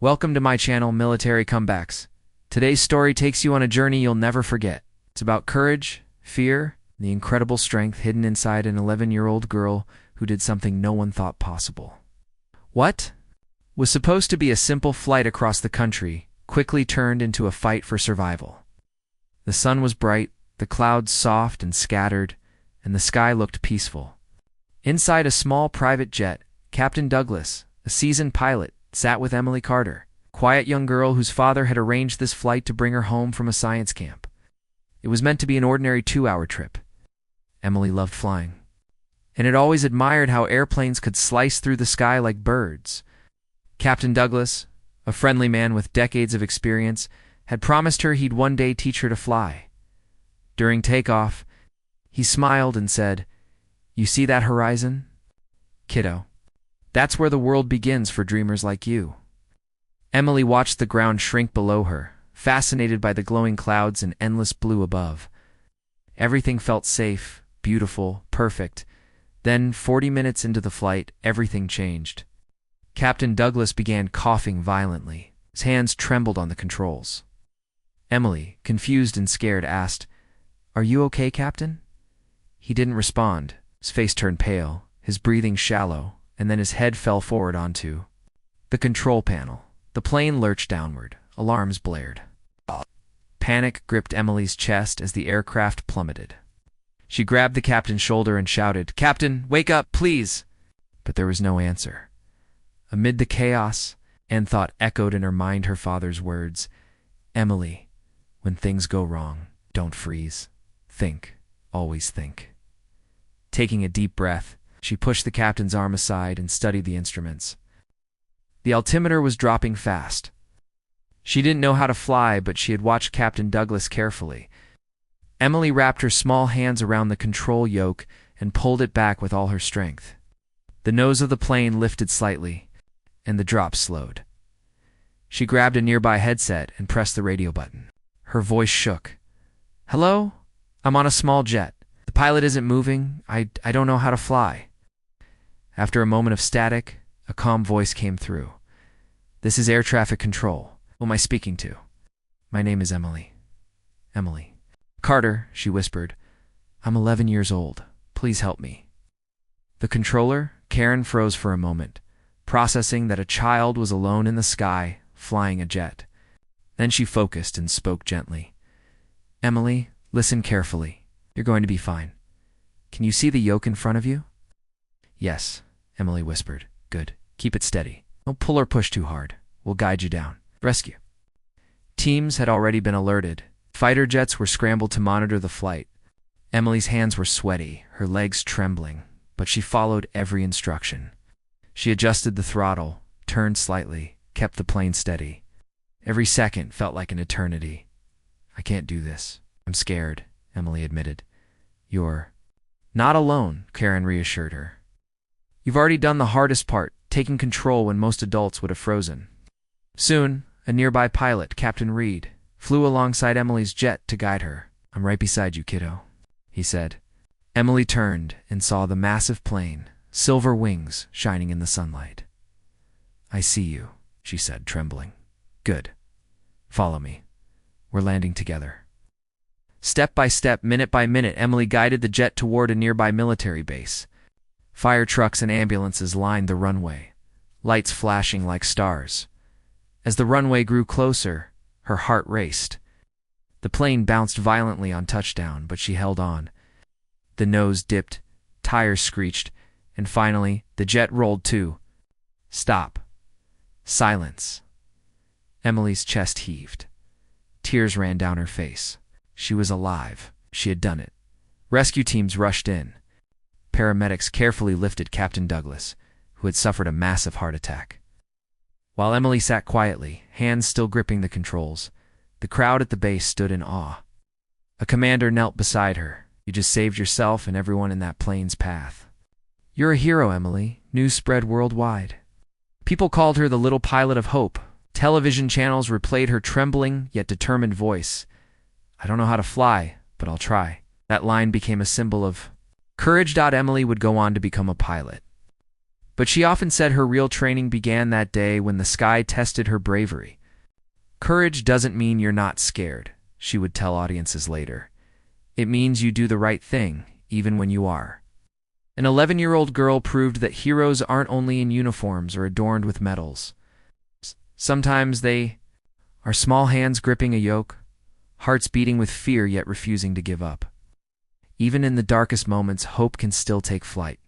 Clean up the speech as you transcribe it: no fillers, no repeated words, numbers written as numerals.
Welcome to my channel, Military Comebacks. Today's story takes you on a journey you'll never forget. It's about courage, fear, and the incredible strength hidden inside an 11-year-old girl who did something no one thought possible. What was supposed to be a simple flight across the country quickly turned into a fight for survival. The sun was bright, the clouds soft and scattered, and the sky looked peaceful. Inside a small private jet, Captain Douglas, a seasoned pilot, sat with Emily Carter, a quiet young girl whose father had arranged this flight to bring her home from a science camp. It was meant to be an ordinary 2-hour trip. Emily loved flying, and had always admired how airplanes could slice through the sky like birds. Captain Douglas, a friendly man with decades of experience, had promised her he'd one day teach her to fly. During takeoff, he smiled and said, "You see that horizon? Kiddo, that's where the world begins for dreamers like you." Emily watched the ground shrink below her, fascinated by the glowing clouds and endless blue above. Everything felt safe, beautiful, perfect. Then, 40 minutes into the flight, everything changed. Captain Douglas began coughing violently. His hands trembled on the controls. Emily, confused and scared, asked, "Are you okay, Captain?" He didn't respond. His face turned pale, his breathing shallow, and then his head fell forward onto the control panel. The plane lurched downward. Alarms blared. Panic gripped Emily's chest as the aircraft plummeted. She grabbed the captain's shoulder and shouted, "Captain, wake up, please!" But there was no answer. Amid the chaos, Anne thought echoed in her mind her father's words, "Emily, when things go wrong, don't freeze. Think, always think." Taking a deep breath, she pushed the captain's arm aside and studied the instruments. The altimeter was dropping fast. She didn't know how to fly, but she had watched Captain Douglas carefully. Emily wrapped her small hands around the control yoke and pulled it back with all her strength. The nose of the plane lifted slightly, and the drop slowed. She grabbed a nearby headset and pressed the radio button. Her voice shook. "Hello? I'm on a small jet. The pilot isn't moving. I don't know how to fly." After a moment of static, a calm voice came through. "This is air traffic control. Who am I speaking to?" "My name is Emily." "Emily." "Carter," she whispered. "I'm 11 years old. Please help me." The controller, Karen, froze for a moment, processing that a child was alone in the sky, flying a jet. Then she focused and spoke gently. "Emily, listen carefully. You're going to be fine. Can you see the yoke in front of you?" "Yes," Emily whispered. "Good. Keep it steady. Don't pull or push too hard. We'll guide you down. Rescue." Teams had already been alerted. Fighter jets were scrambled to monitor the flight. Emily's hands were sweaty, her legs trembling, but she followed every instruction. She adjusted the throttle, turned slightly, kept the plane steady. Every second felt like an eternity. "I can't do this. I'm scared," Emily admitted. "You're not alone," Karen reassured her. "You've already done the hardest part, taking control when most adults would have frozen." Soon, a nearby pilot, Captain Reed, flew alongside Emily's jet to guide her. "I'm right beside you, kiddo," he said. Emily turned and saw the massive plane, silver wings shining in the sunlight. "I see you," she said, trembling. "Good. Follow me. We're landing together." Step by step, minute by minute, Emily guided the jet toward a nearby military base. Fire trucks and ambulances lined the runway, lights flashing like stars. As the runway grew closer, her heart raced. The plane bounced violently on touchdown, but she held on. The nose dipped, tires screeched, and finally, the jet rolled to stop. Silence. Emily's chest heaved. Tears ran down her face. She was alive. She had done it. Rescue teams rushed in. Paramedics carefully lifted Captain Douglas, who had suffered a massive heart attack. While Emily sat quietly, hands still gripping the controls, the crowd at the base stood in awe. A commander knelt beside her. "You just saved yourself and everyone in that plane's path." "You're a hero, Emily," news spread worldwide. People called her the little pilot of hope. Television channels replayed her trembling yet determined voice. "I don't know how to fly, but I'll try." That line became a symbol of courage. Emily would go on to become a pilot. But she often said her real training began that day when the sky tested her bravery. Courage doesn't mean you're not scared, she would tell audiences later. It means you do the right thing, even when you are. An 11-year-old girl proved that heroes aren't only in uniforms or adorned with medals. Sometimes they are small hands gripping a yoke, hearts beating with fear yet refusing to give up. Even in the darkest moments, hope can still take flight.